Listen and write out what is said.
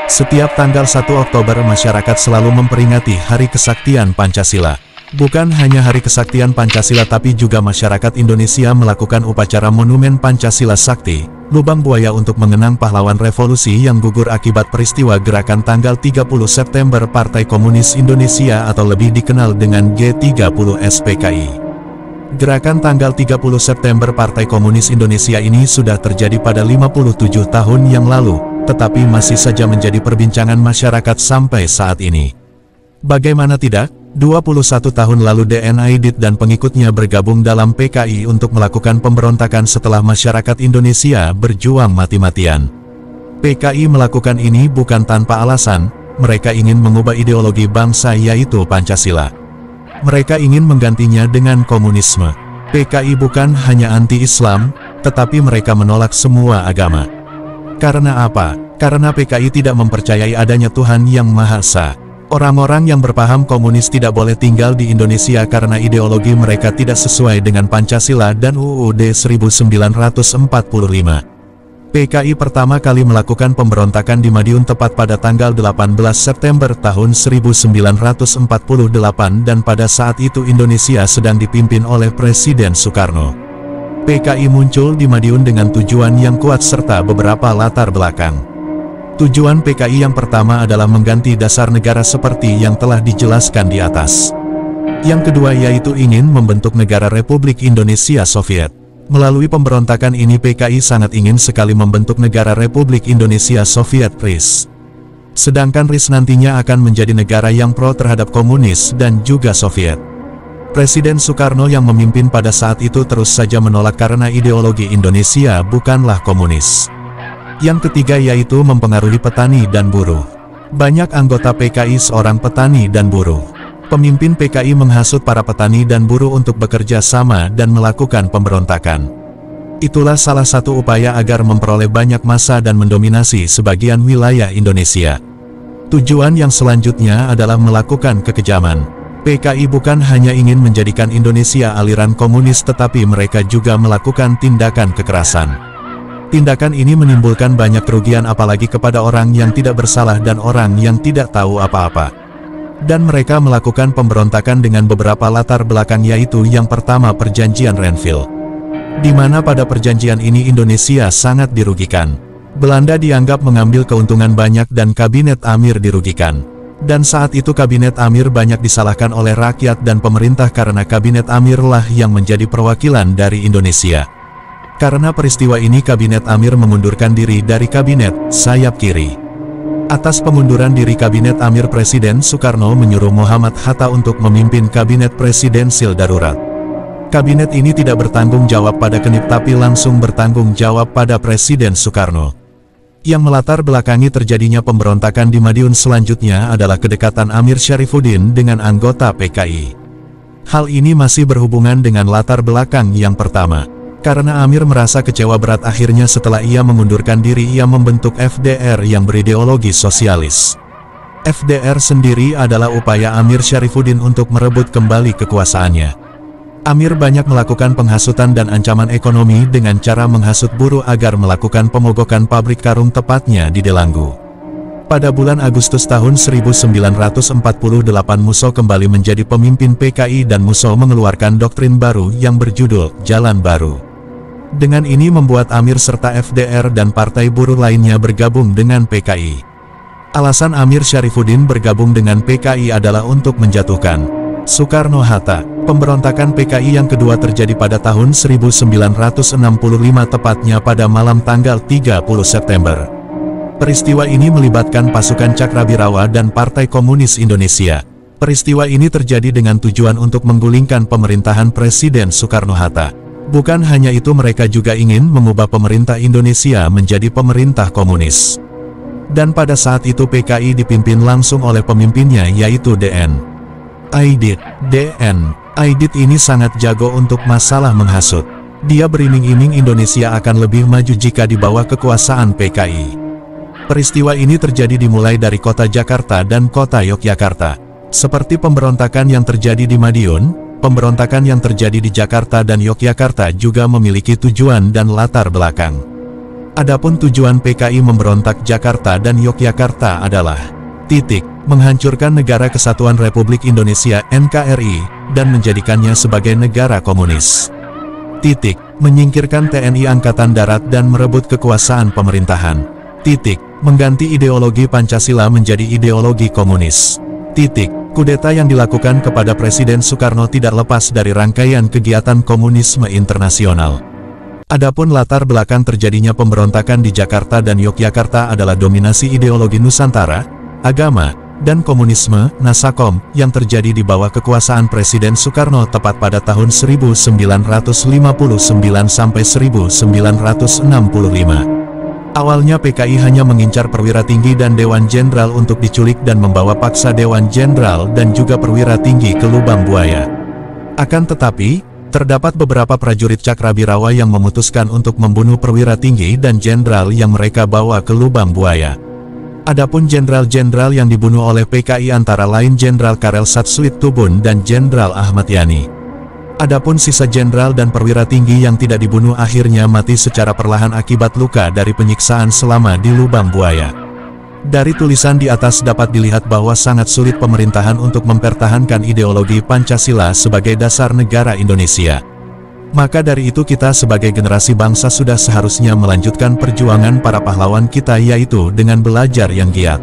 Setiap tanggal 1 Oktober masyarakat selalu memperingati Hari Kesaktian Pancasila. Bukan hanya Hari Kesaktian Pancasila tapi juga masyarakat Indonesia melakukan upacara Monumen Pancasila Sakti, Lubang Buaya untuk mengenang pahlawan revolusi yang gugur akibat peristiwa gerakan tanggal 30 September Partai Komunis Indonesia atau lebih dikenal dengan G30 SPKI. Gerakan tanggal 30 September Partai Komunis Indonesia ini sudah terjadi pada 57 tahun yang lalu, tetapi masih saja menjadi perbincangan masyarakat sampai saat ini. Bagaimana tidak, 21 tahun lalu DN Aidit dan pengikutnya bergabung dalam PKI untuk melakukan pemberontakan setelah masyarakat Indonesia berjuang mati-matian. PKI melakukan ini bukan tanpa alasan, mereka ingin mengubah ideologi bangsa yaitu Pancasila. Mereka ingin menggantinya dengan komunisme. PKI bukan hanya anti-Islam, tetapi mereka menolak semua agama. Karena apa? Karena PKI tidak mempercayai adanya Tuhan Yang Maha Esa. Orang-orang yang berpaham komunis tidak boleh tinggal di Indonesia karena ideologi mereka tidak sesuai dengan Pancasila dan UUD 1945. PKI pertama kali melakukan pemberontakan di Madiun tepat pada tanggal 18 September tahun 1948 dan pada saat itu Indonesia sedang dipimpin oleh Presiden Soekarno. PKI muncul di Madiun dengan tujuan yang kuat serta beberapa latar belakang. Tujuan PKI yang pertama adalah mengganti dasar negara seperti yang telah dijelaskan di atas. Yang kedua yaitu ingin membentuk negara Republik Indonesia Soviet. Melalui pemberontakan ini PKI sangat ingin sekali membentuk negara Republik Indonesia Soviet RIS. Sedangkan RIS nantinya akan menjadi negara yang pro terhadap komunis dan juga Soviet. Presiden Soekarno yang memimpin pada saat itu terus saja menolak karena ideologi Indonesia bukanlah komunis. Yang ketiga yaitu mempengaruhi petani dan buruh. Banyak anggota PKI seorang petani dan buruh. Pemimpin PKI menghasut para petani dan buruh untuk bekerja sama dan melakukan pemberontakan. Itulah salah satu upaya agar memperoleh banyak massa dan mendominasi sebagian wilayah Indonesia. Tujuan yang selanjutnya adalah melakukan kekejaman. PKI bukan hanya ingin menjadikan Indonesia aliran komunis tetapi mereka juga melakukan tindakan kekerasan. Tindakan ini menimbulkan banyak kerugian apalagi kepada orang yang tidak bersalah dan orang yang tidak tahu apa-apa. Dan mereka melakukan pemberontakan dengan beberapa latar belakang yaitu yang pertama Perjanjian Renville. Di mana pada perjanjian ini Indonesia sangat dirugikan. Belanda dianggap mengambil keuntungan banyak dan Kabinet Amir dirugikan. Dan saat itu Kabinet Amir banyak disalahkan oleh rakyat dan pemerintah karena Kabinet Amir lah yang menjadi perwakilan dari Indonesia. Karena peristiwa ini Kabinet Amir mengundurkan diri dari Kabinet sayap kiri. Atas pengunduran diri Kabinet Amir Presiden Soekarno menyuruh Muhammad Hatta untuk memimpin Kabinet Presidensil Darurat. Kabinet ini tidak bertanggung jawab pada Kenip tapi langsung bertanggung jawab pada Presiden Soekarno. Yang melatar belakangi terjadinya pemberontakan di Madiun selanjutnya adalah kedekatan Amir Syarifuddin dengan anggota PKI. Hal ini masih berhubungan dengan latar belakang yang pertama. Karena Amir merasa kecewa berat akhirnya setelah ia mengundurkan diri ia membentuk FDR yang berideologi sosialis. FDR sendiri adalah upaya Amir Syarifuddin untuk merebut kembali kekuasaannya. Amir banyak melakukan penghasutan dan ancaman ekonomi dengan cara menghasut buruh agar melakukan pemogokan pabrik karung tepatnya di Delanggu. Pada bulan Agustus tahun 1948 Musso kembali menjadi pemimpin PKI dan Musso mengeluarkan doktrin baru yang berjudul Jalan Baru. Dengan ini membuat Amir serta FDR dan partai buruh lainnya bergabung dengan PKI. Alasan Amir Syarifuddin bergabung dengan PKI adalah untuk menjatuhkan Soekarno-Hatta. Pemberontakan PKI yang kedua terjadi pada tahun 1965 tepatnya pada malam tanggal 30 September. Peristiwa ini melibatkan pasukan Cakrabirawa dan Partai Komunis Indonesia. Peristiwa ini terjadi dengan tujuan untuk menggulingkan pemerintahan Presiden Soekarno-Hatta. Bukan hanya itu mereka juga ingin mengubah pemerintah Indonesia menjadi pemerintah komunis. Dan pada saat itu PKI dipimpin langsung oleh pemimpinnya yaitu DN Aidit. DN Aidit ini sangat jago untuk masalah menghasut. Dia beriming-iming Indonesia akan lebih maju jika di bawah kekuasaan PKI. Peristiwa ini terjadi dimulai dari kota Jakarta dan kota Yogyakarta. Seperti pemberontakan yang terjadi di Madiun, pemberontakan yang terjadi di Jakarta dan Yogyakarta juga memiliki tujuan dan latar belakang. Adapun tujuan PKI memberontak Jakarta dan Yogyakarta adalah menghancurkan Negara Kesatuan Republik Indonesia (NKRI) dan menjadikannya sebagai negara komunis. Menyingkirkan TNI Angkatan Darat dan merebut kekuasaan pemerintahan. Mengganti ideologi Pancasila menjadi ideologi komunis. Kudeta yang dilakukan kepada Presiden Soekarno tidak lepas dari rangkaian kegiatan komunisme internasional. Adapun latar belakang terjadinya pemberontakan di Jakarta dan Yogyakarta adalah dominasi ideologi Nusantara, agama, dan komunisme (Nasakom) yang terjadi di bawah kekuasaan Presiden Soekarno tepat pada tahun 1959 sampai 1965. Awalnya PKI hanya mengincar perwira tinggi dan Dewan Jenderal untuk diculik dan membawa paksa Dewan Jenderal dan juga perwira tinggi ke lubang buaya. Akan tetapi, terdapat beberapa prajurit Cakrabirawa yang memutuskan untuk membunuh perwira tinggi dan jenderal yang mereka bawa ke lubang buaya. Adapun jenderal-jenderal yang dibunuh oleh PKI antara lain Jenderal Karel Satsuit Tubun dan Jenderal Ahmad Yani. Adapun sisa jenderal dan perwira tinggi yang tidak dibunuh akhirnya mati secara perlahan akibat luka dari penyiksaan selama di lubang buaya. Dari tulisan di atas dapat dilihat bahwa sangat sulit pemerintahan untuk mempertahankan ideologi Pancasila sebagai dasar negara Indonesia. Maka dari itu kita sebagai generasi bangsa sudah seharusnya melanjutkan perjuangan para pahlawan kita, yaitu dengan belajar yang giat.